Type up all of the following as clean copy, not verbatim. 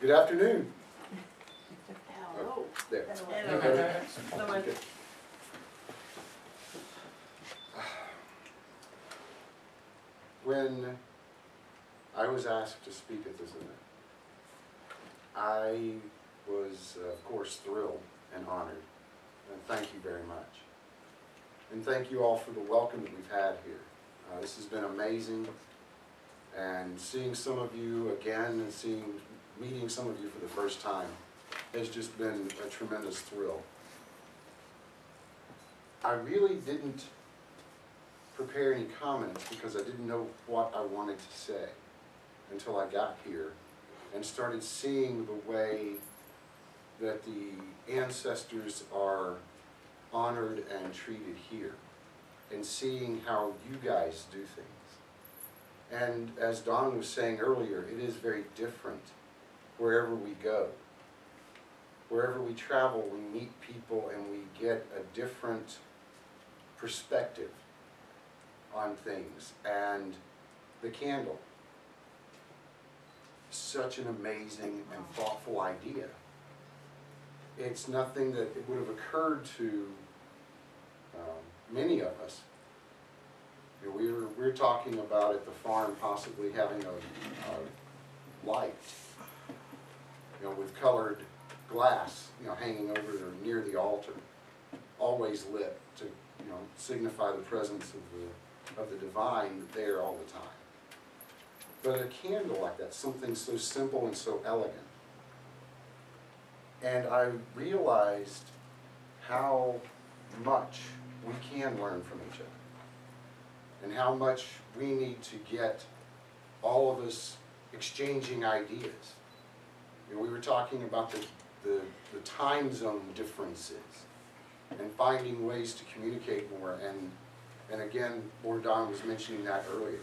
Good afternoon. Hello. There. Hello. Okay. When I was asked to speak at this event, I was, of course, thrilled and honored. And thank you very much. And thank you all for the welcome that we've had here. This has been amazing. And seeing some of you again and meeting some of you for the first time has just been a tremendous thrill. I really didn't prepare any comments because I didn't know what I wanted to say until I got here and started seeing the way that the ancestors are honored and treated here, and seeing how you guys do things. And as Don was saying earlier, it is very different wherever we go. Wherever we travel, we meet people and we get a different perspective on things. And the candle, such an amazing and thoughtful idea. It's nothing that it would have occurred to many of us. You know, we were talking about at the farm possibly having a light, you know, with colored glass, you know, hanging over or near the altar, always lit to, you know, signify the presence of the divine there all the time. But a candle like that, something so simple and so elegant. And I realized how much we can learn from each other, and how much we need to get all of us exchanging ideas. You know, we were talking about the time zone differences and finding ways to communicate more, and again, Lord Don was mentioning that earlier.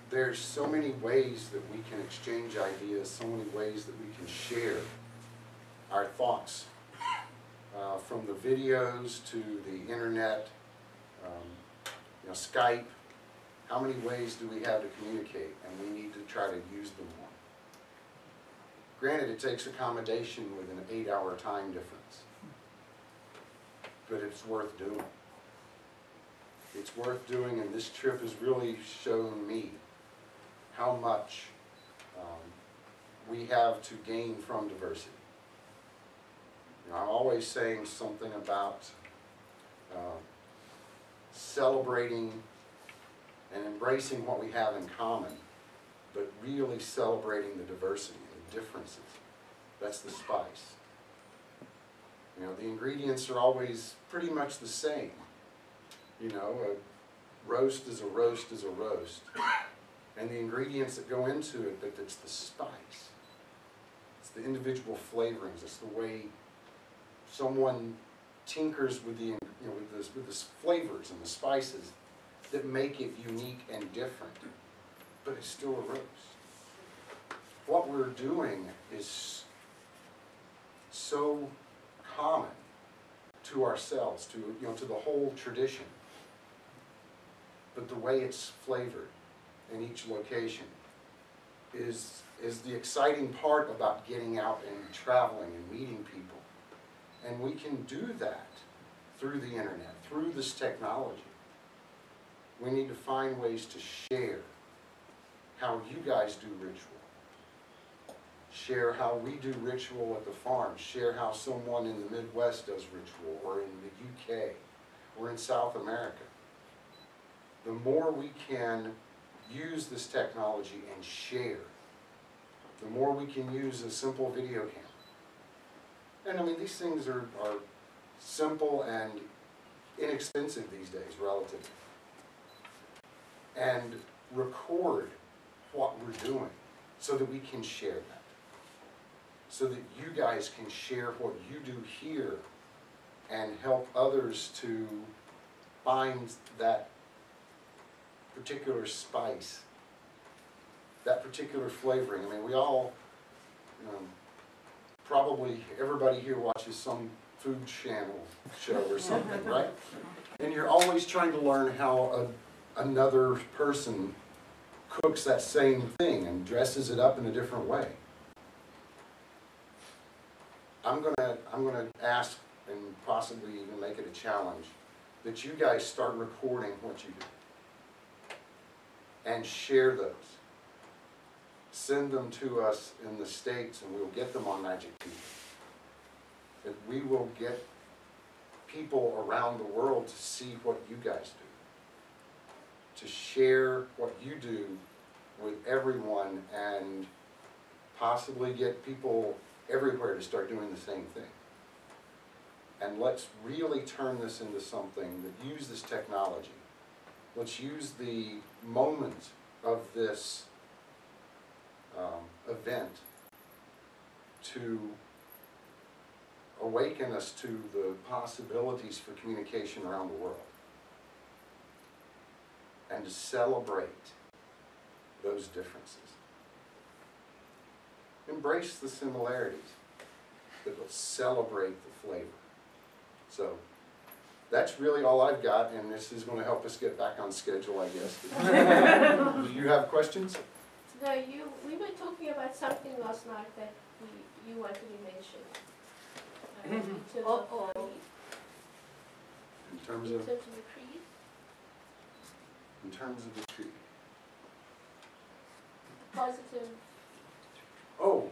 There's so many ways that we can exchange ideas, so many ways that we can share our thoughts, from the videos to the internet, you know, Skype. How many ways do we have to communicate? And we need to try to use them more. Granted, it takes accommodation with an 8-hour time difference, but it's worth doing. It's worth doing, and this trip has really shown me how much we have to gain from diversity. You know, I'm always saying something about celebrating and embracing what we have in common, but really celebrating the diversity and the differences. That's the spice. You know, the ingredients are always pretty much the same. You know, a roast is a roast is a roast. And the ingredients that go into it, but it's the spice. It's the individual flavorings. It's the way someone tinkers with the, you know, with the flavors and the spices that make it unique and different. But it's still a roast. What we're doing is so common to ourselves, to, you know, to the whole tradition. But the way it's flavored in each location is the exciting part about getting out and traveling and meeting people. And we can do that through the internet, through this technology. We need to find ways to share how you guys do ritual. Share how we do ritual at the farm. Share how someone in the Midwest does ritual, or in the UK, or in South America. The more we can use this technology and share, the more we can use a simple video camera. And I mean, these things are simple and inexpensive these days, relatively. And record what we're doing so that we can share that. So that you guys can share what you do here and help others to find that particular spice, that particular flavoring. I mean, we all, probably everybody here watches some food channel show or something, right? And you're always trying to learn how another person cooks that same thing and dresses it up in a different way. I'm gonna ask, and possibly even make it a challenge, that you guys start recording what you do. And share those. Send them to us in the States and we'll get them on Magic People. That we will get people around the world to see what you guys do. To share what you do with everyone and possibly get people everywhere to start doing the same thing. And let's really turn this into something that use this technology. Let's use the moment of this event to awaken us to the possibilities for communication around the world. And to celebrate those differences. Embrace the similarities, but let's celebrate the flavor. So, that's really all I've got, and this is going to help us get back on schedule, I guess. Do you have questions? No, we were talking about something last night that you wanted to mention. In terms of the creed. In terms of the creed. Positive. Oh.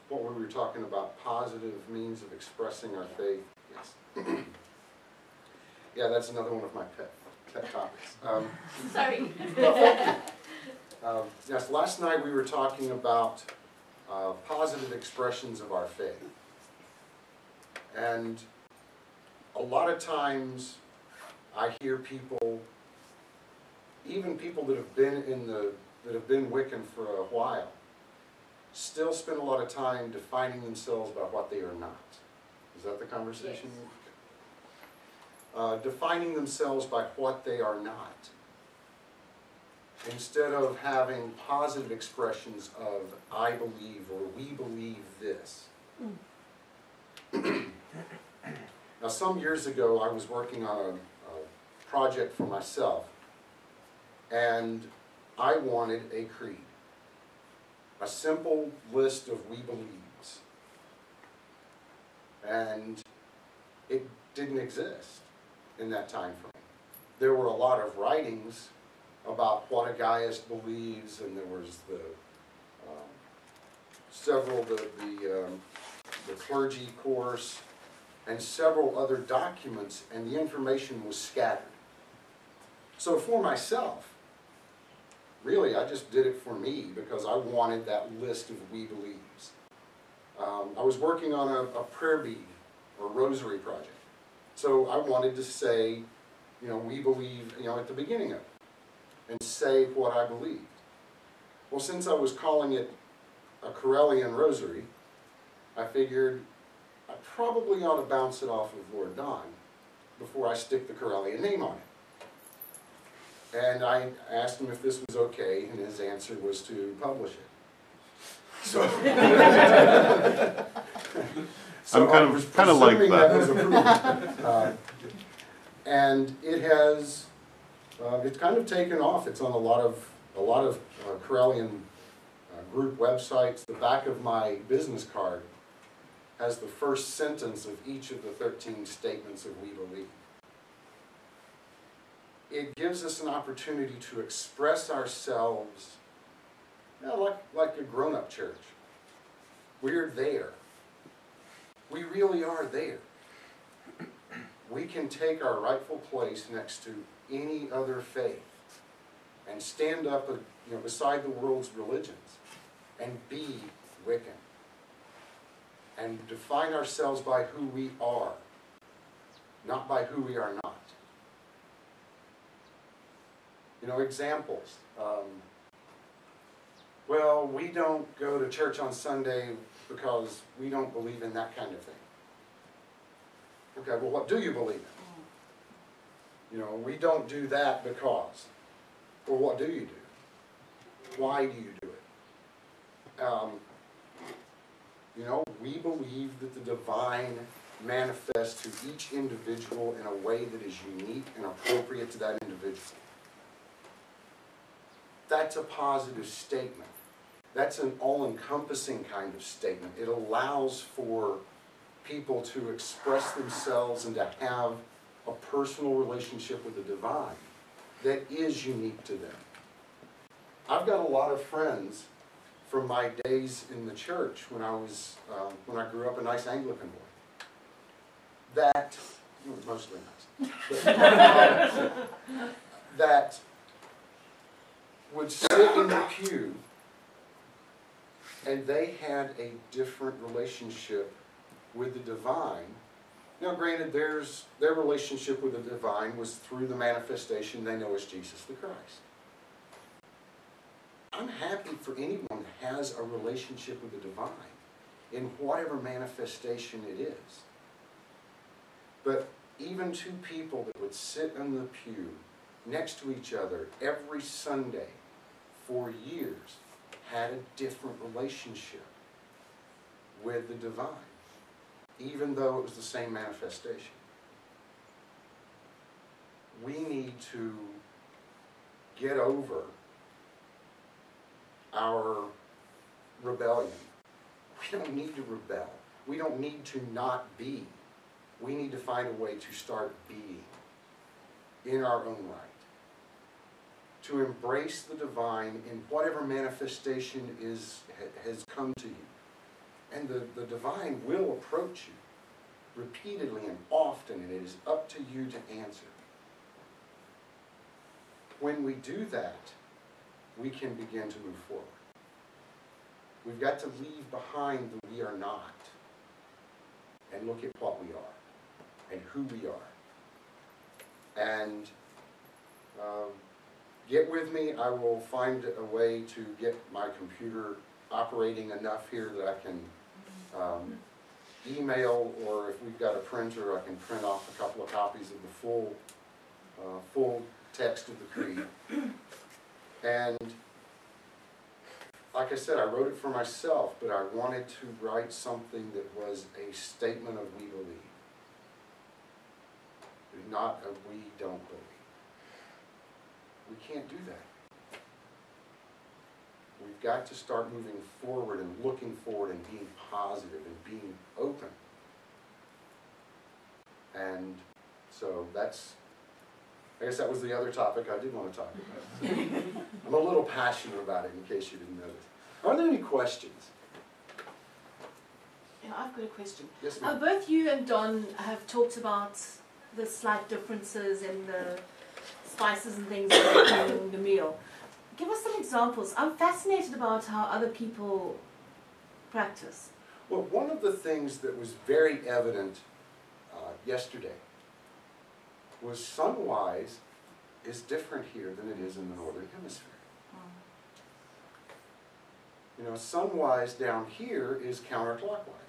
What we were talking about, positive means of expressing our faith. Yes. Yeah, that's another one of my pet topics. Sorry. Yes, last night we were talking about positive expressions of our faith. And a lot of times I hear people, even people that have been Wiccan for a while, still spend a lot of time defining themselves by what they are not. Is that the conversation? Yes. Defining themselves by what they are not. Instead of having positive expressions of I believe or we believe this. Now some years ago I was working on a project for myself and I wanted a creed. A simple list of we believes. And it didn't exist in that time frame. There were a lot of writings about what a Gaius believes, and there was the the clergy course, and several other documents, and the information was scattered. So for myself, really, I just did it for me because I wanted that list of we believes. I was working on a prayer bead or rosary project. So I wanted to say, you know, we believe, you know, at the beginning of it, and say what I believed. Well, since I was calling it a Correllian rosary, I figured I probably ought to bounce it off of Lord Don before I stick the Correllian name on it. And I asked him if this was okay, and his answer was to publish it. So, I'm kind of like that. Was approved. And it has, it's kind of taken off. It's on a lot of Correllian group websites. The back of my business card has the first sentence of each of the 13 statements of we believe. It gives us an opportunity to express ourselves, you know, like a grown-up church. We're there. We really are there. We can take our rightful place next to any other faith and stand up, you know, beside the world's religions and be Wiccan and define ourselves by who we are, not by who we are not. You know, examples. Well, we don't go to church on Sunday because we don't believe in that kind of thing. Okay, well, what do you believe in? You know, we don't do that because. Well, what do you do? Why do you do it? You know, we believe that the divine manifests to each individual in a way that is unique and appropriate to that individual. That's a positive statement. That's an all-encompassing kind of statement. It allows for people to express themselves and to have a personal relationship with the divine that is unique to them. I've got a lot of friends from my days in the church when I grew up a nice Anglican boy. That, mostly nice, but, that would sit in the pew and they had a different relationship with the divine. Now granted, their relationship with the divine was through the manifestation they know as Jesus the Christ. I'm happy for anyone that has a relationship with the divine in whatever manifestation it is. But even two people that would sit in the pew next to each other every Sunday for years had a different relationship with the divine, even though it was the same manifestation. We need to get over our rebellion. We don't need to rebel. We don't need to not be. We need to find a way to start being in our own right. To embrace the divine in whatever manifestation has come to you. And the divine will approach you repeatedly and often, and it is up to you to answer. When we do that, we can begin to move forward. We've got to leave behind the we are not and look at what we are and who we are. And get with me. I will find a way to get my computer operating enough here that I can email, or if we've got a printer, I can print off a couple of copies of the full text of the creed. And like I said, I wrote it for myself, but I wanted to write something that was a statement of we believe, not a we don't believe. We can't do that. We've got to start moving forward and looking forward and being positive and being open. And so I guess that was the other topic I did want to talk about. I'm a little passionate about it, in case you didn't notice. Are there any questions? Yeah, I've got a question. Yes, ma'am. Both you and Don have talked about the slight differences in the spices and things in the meal. Give us some examples. I'm fascinated about how other people practice. Well, one of the things that was very evident yesterday was sunwise is different here than it is in the Northern Hemisphere. You know, sunwise down here is counterclockwise.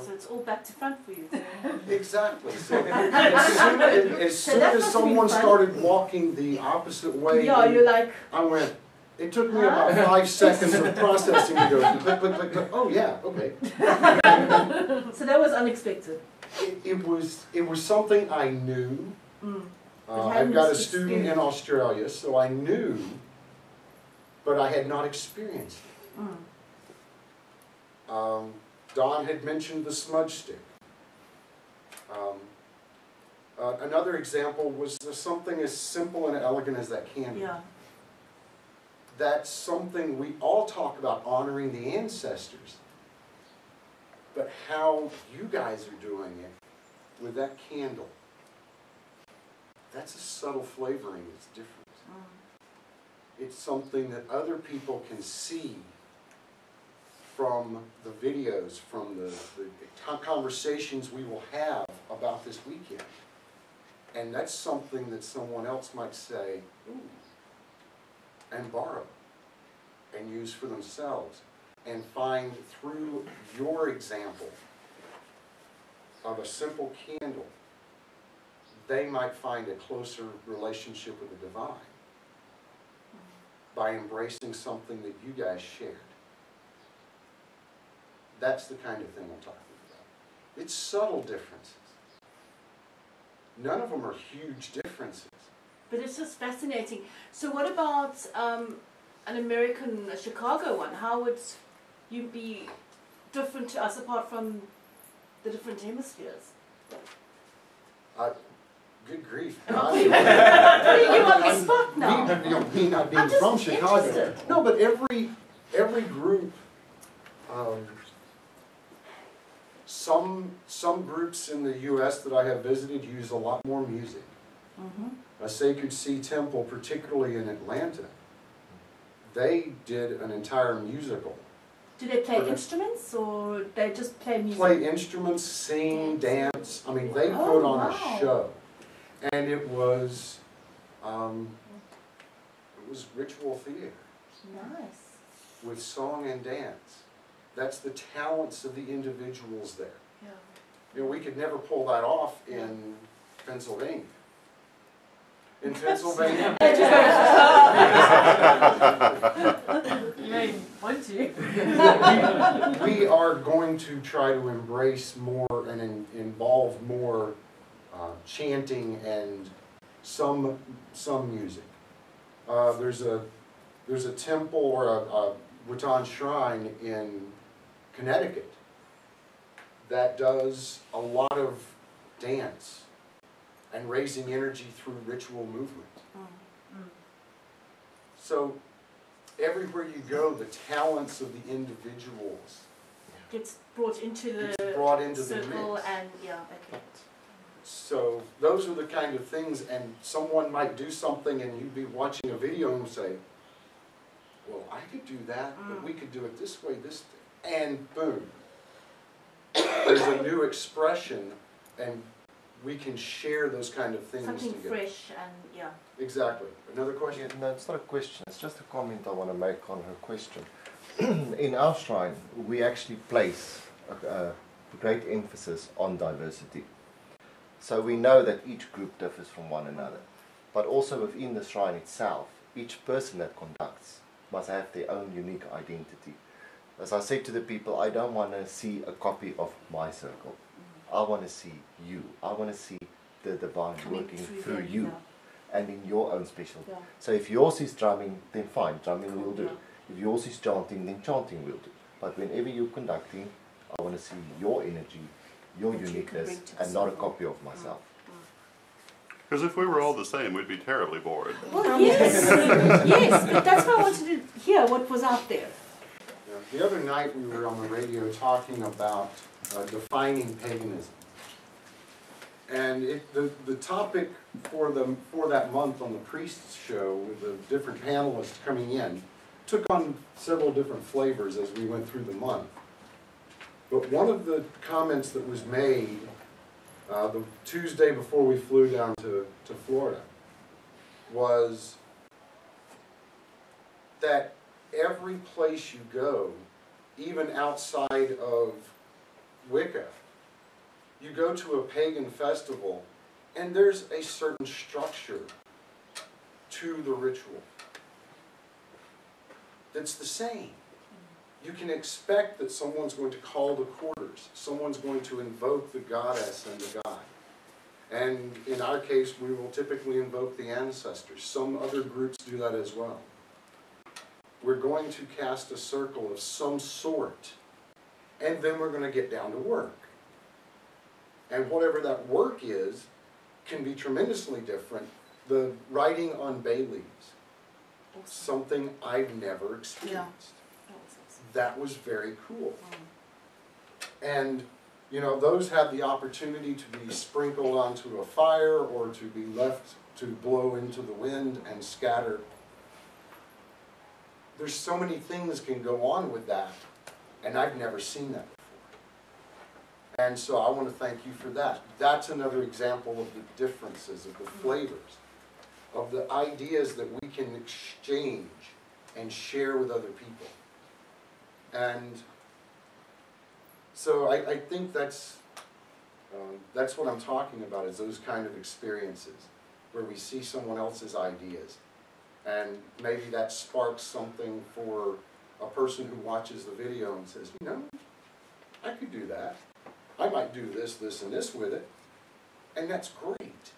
So it's all back to front for you. Exactly. So as soon as someone started walking the opposite way, yeah, you're like, I went, it took me about 5 seconds of processing to go, click, click, click, click. Oh yeah, okay. So that was unexpected. It was something I knew. I've got a student in Australia, so I knew, but I had not experienced it. Don had mentioned the smudge stick. Another example was something as simple and elegant as that candle. Yeah. That's something we all talk about, honoring the ancestors. But how you guys are doing it with that candle, that's a subtle flavoring that's different. It's something that other people can see from the videos, from the conversations we will have about this weekend. And that's something that someone else might say, ooh, and borrow, and use for themselves, and find through your example of a simple candle, they might find a closer relationship with the divine by embracing something that you guys shared. That's the kind of thing I'm talking about. It's subtle differences. None of them are huge differences. But it's just fascinating. So what about an American, a Chicago one, how would you be different to us apart from the different hemispheres? Good grief. Am I putting you on the spot now? Me not being I'm just from Chicago. interested. No, but every group, some groups in the U.S. that I have visited use a lot more music. A Sacred Sea Temple, particularly in Atlanta, they did an entire musical. Do they play instruments or they just play music? Play instruments, sing, dance. I mean, they put on a show. And it was ritual theater. Nice. With song and dance. That's the talents of the individuals there. Yeah. You know, we could never pull that off in Pennsylvania. In Pennsylvania, You may want to. we are going to try to embrace more and involve more chanting and some music. There's a temple or a Watan shrine in Connecticut that does a lot of dance and raising energy through ritual movement. So everywhere you go, the talents of the individuals Gets brought into the circle mix. and yeah, okay. So those are the kind of things, and someone might do something and you'd be watching a video and say, well, I could do that, but we could do it this way, and boom. There's a new expression, and we can share those kind of things Something together. fresh and yeah. Exactly. Another question? No, it's not a question, it's just a comment I want to make on her question. In our shrine, we actually place a great emphasis on diversity. So we know that each group differs from one another. But also within the shrine itself, each person that conducts must have their own unique identity. As I said to the people, I don't want to see a copy of my circle. I want to see you. I want to see the divine working through you. Yeah. And in your own special. Yeah. So if yours is drumming, then fine, drumming will do. If yours is chanting, then chanting will do. But whenever you're conducting, I want to see your energy, your uniqueness, and not a copy of myself. Because if we were all the same, we'd be terribly bored. Well, yes, yes, but that's why I wanted to hear what was out there. Yeah. The other night we were on the radio talking about defining paganism. And the topic for that month on the Priest's Show, with the different panelists coming in, took on several different flavors as we went through the month. But one of the comments that was made the Tuesday before we flew down to Florida was that every place you go, even outside of Wicca, you go to a pagan festival and there's a certain structure to the ritual that's the same. You can expect that someone's going to call the quarters, someone's going to invoke the goddess and the god. And in our case, we will typically invoke the ancestors. Some other groups do that as well. We're going to cast a circle of some sort, and then we're going to get down to work. And whatever that work is can be tremendously different. The writing on bay leaves, something I've never experienced. That was very cool. And, you know, those have the opportunity to be sprinkled onto a fire or to be left to blow into the wind and scatter. There's so many things can go on with that, and I've never seen that before. And so I want to thank you for that. That's another example of the differences, of the flavors, of the ideas that we can exchange and share with other people. And so I think that's what I'm talking about, is those kind of experiences where we see someone else's ideas. And maybe that sparks something for a person who watches the video and says, you know, I could do that. I might do this, this, and this with it. And that's great.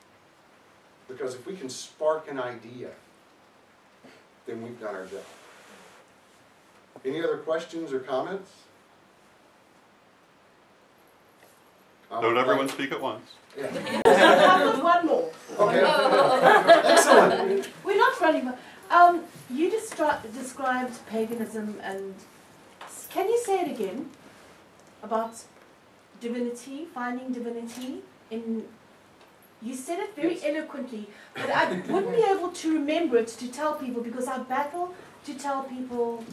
Because if we can spark an idea, then we've done our job. Any other questions or comments? Don't everyone speak at once. Yeah. I've got one more. Okay. Excellent. We're not running. You described paganism, and can you say it again about divinity, finding divinity in? You said it very Yes. eloquently, but I wouldn't be able to remember it to tell people because I battle to tell people.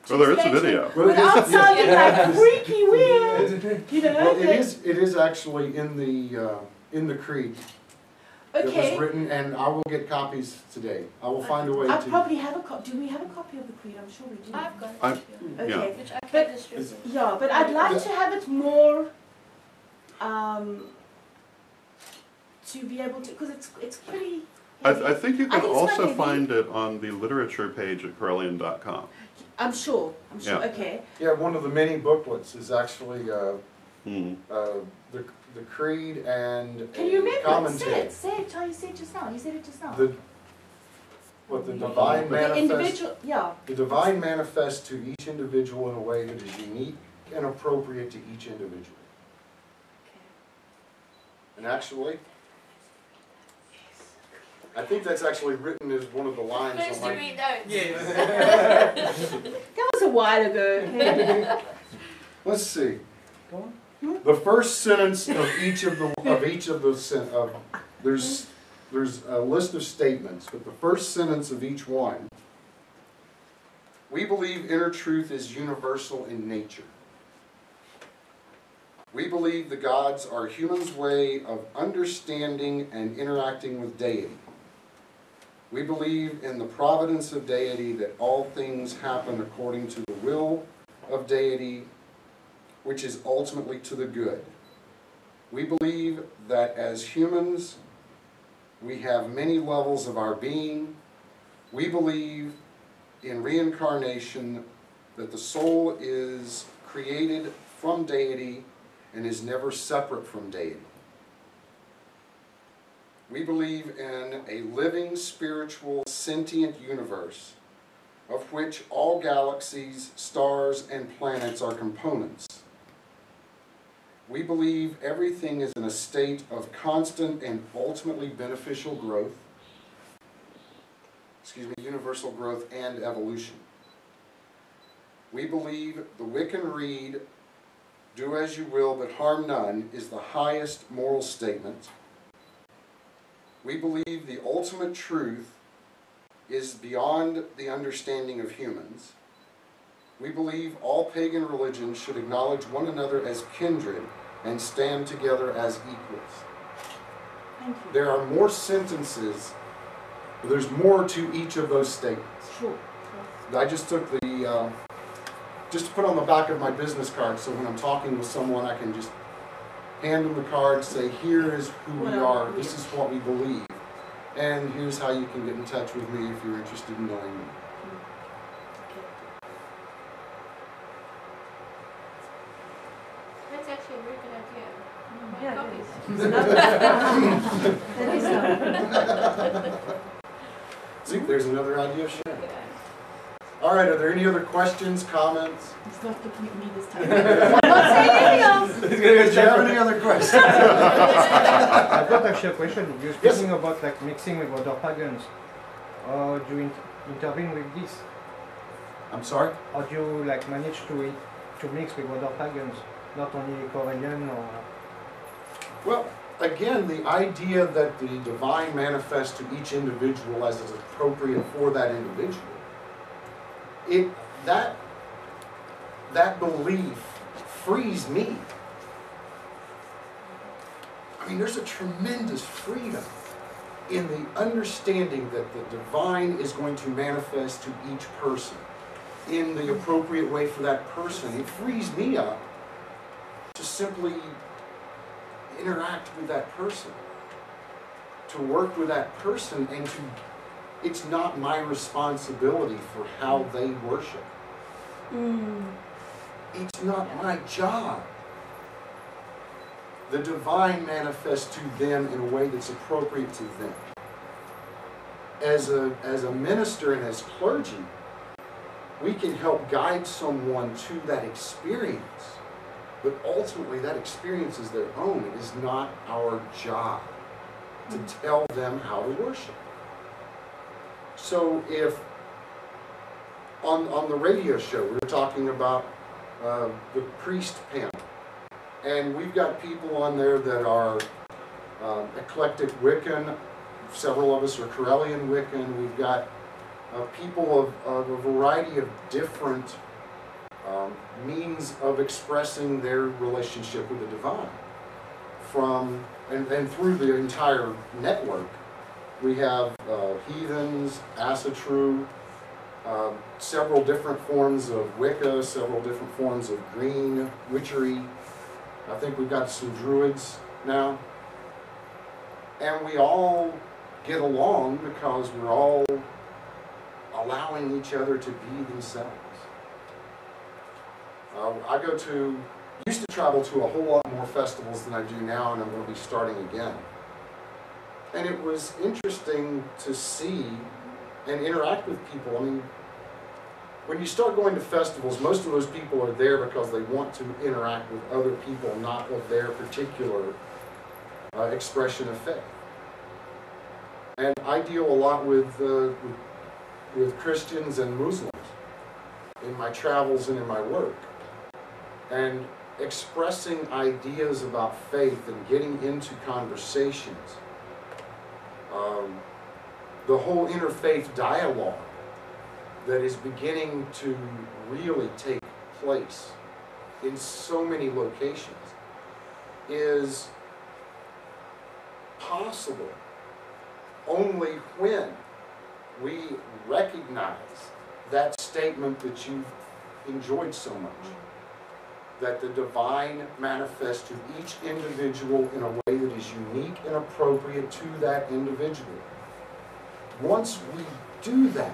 Well, there is a explain to video. them Well, it is- without sounding like freaky weird. You know. Well, that- it is actually in the creed that was Okay. written, and I will get copies today. I will find a way I to. probably have a copy. Do we have a copy of the creed? I'm sure we do. I've got I- it. Okay. Yeah. Which I But- can distribute. Yeah, but I'd like to have it more to be able to, because it's pretty. I think you I can think it's also quite find it on the literature page at Correllian.com. I'm sure. Yeah. Okay. Yeah, one of the many booklets is actually Hmm. the creed and Can you a remember it? commentary. Say it. How you said it just now. You said it just now. The divine The manifest. individual. Yeah. The divine manifests to each individual in a way that is unique and appropriate to each individual. And actually, I think that's actually written as one of the lines First on to my. read notes. That was a while ago. Okay. Let's see. The first sentence of each of the there's a list of statements, but the first sentence of each one. We believe inner truth is universal in nature. We believe the gods are humans' way of understanding and interacting with deity. We believe in the providence of deity, that all things happen according to the will of deity, which is ultimately to the good. We believe that as humans, we have many levels of our being. We believe in reincarnation, that the soul is created from deity and is never separate from deity. We believe in a living, spiritual, sentient universe, of which all galaxies, stars, and planets are components. We believe everything is in a state of constant and ultimately beneficial growth, universal growth and evolution. We believe the Wiccan Rede, do as you will but harm none, is the highest moral statement. We believe the ultimate truth is beyond the understanding of humans. We believe all pagan religions should acknowledge one another as kindred and stand together as equals. Thank you. There are more sentences, there's more to each of those statements. Sure. I just took the, just to put on the back of my business card, so when I'm talking with someone, I can just hand them the card, say, here is who we are, this is what we believe, and here's how you can get in touch with me if you're interested in knowing me. That's actually a very good idea. Yeah, Copies. That is lovely. See, there's another idea of sharing. Yeah. All right, are there any other questions, comments? He's not looking at me this time. I'm not saying anything else. Do you have any other questions? I've got actually a question. You're Yes. speaking about like mixing with other pagans. How do you intervene with this? I'm sorry? How do you like manage to mix with other pagans, not only Correllian or? Well, again, the idea that the divine manifests to each individual as is appropriate for that individual, that belief frees me. I mean, there's a tremendous freedom in the understanding that the divine is going to manifest to each person in the appropriate way for that person. It frees me up to simply interact with that person, to work with that person, and it's not my responsibility for how they worship. It's not my job. The divine manifests to them in a way that's appropriate to them. As a minister and as clergy, we can help guide someone to that experience, but ultimately that experience is their own. It is not our job to tell them how to worship. So if on the radio show we were talking about the priest panel, and we've got people on there that are eclectic Wiccan, several of us are Correllian Wiccan, we've got people of a variety of different means of expressing their relationship with the divine. And through the entire network, we have heathens, Asatru, several different forms of Wicca, several different forms of green witchery. I think we've got some druids now. And we all get along because we're all allowing each other to be themselves. Used to travel to a whole lot more festivals than I do now, and I'm going to be starting again. And it was interesting to see and interact with people. I mean, when you start going to festivals, most of those people are there because they want to interact with other people, not of their particular expression of faith. And I deal a lot with Christians and Muslims in my travels and in my work. And expressing ideas about faith and getting into conversations, the whole interfaith dialogue that is beginning to really take place in so many locations is possible only when we recognize that statement that you've enjoyed so much, that the divine manifests to each individual in a way that is unique and appropriate to that individual. Once we do that,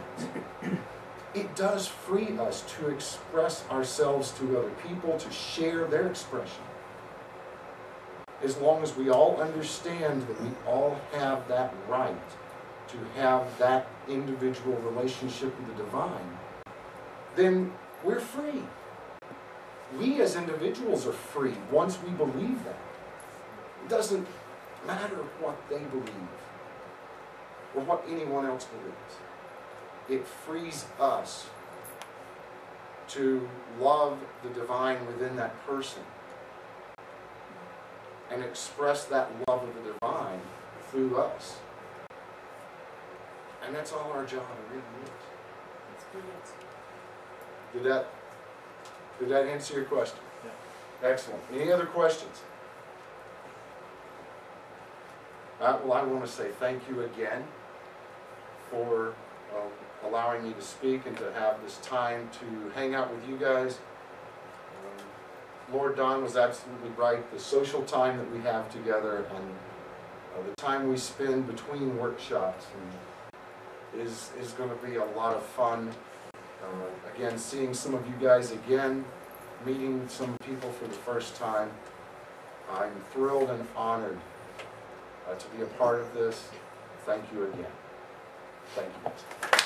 it does free us to express ourselves to other people, to share their expression. As long as we all understand that we all have that right to have that individual relationship with the divine, then we're free. We as individuals are free once we believe that. It doesn't matter what they believe or what anyone else believes. It frees us to love the divine within that person and express that love of the divine through us. And that's all our job really is. That's brilliant. Did that answer your question? Yeah. Excellent. Any other questions? Well, I want to say thank you again for allowing me to speak and to have this time to hang out with you guys. Lord Don was absolutely right. The social time that we have together and the time we spend between workshops is going to be a lot of fun. Again, seeing some of you guys again, meeting some people for the first time. I'm thrilled and honored to be a part of this. Thank you again. Thank you.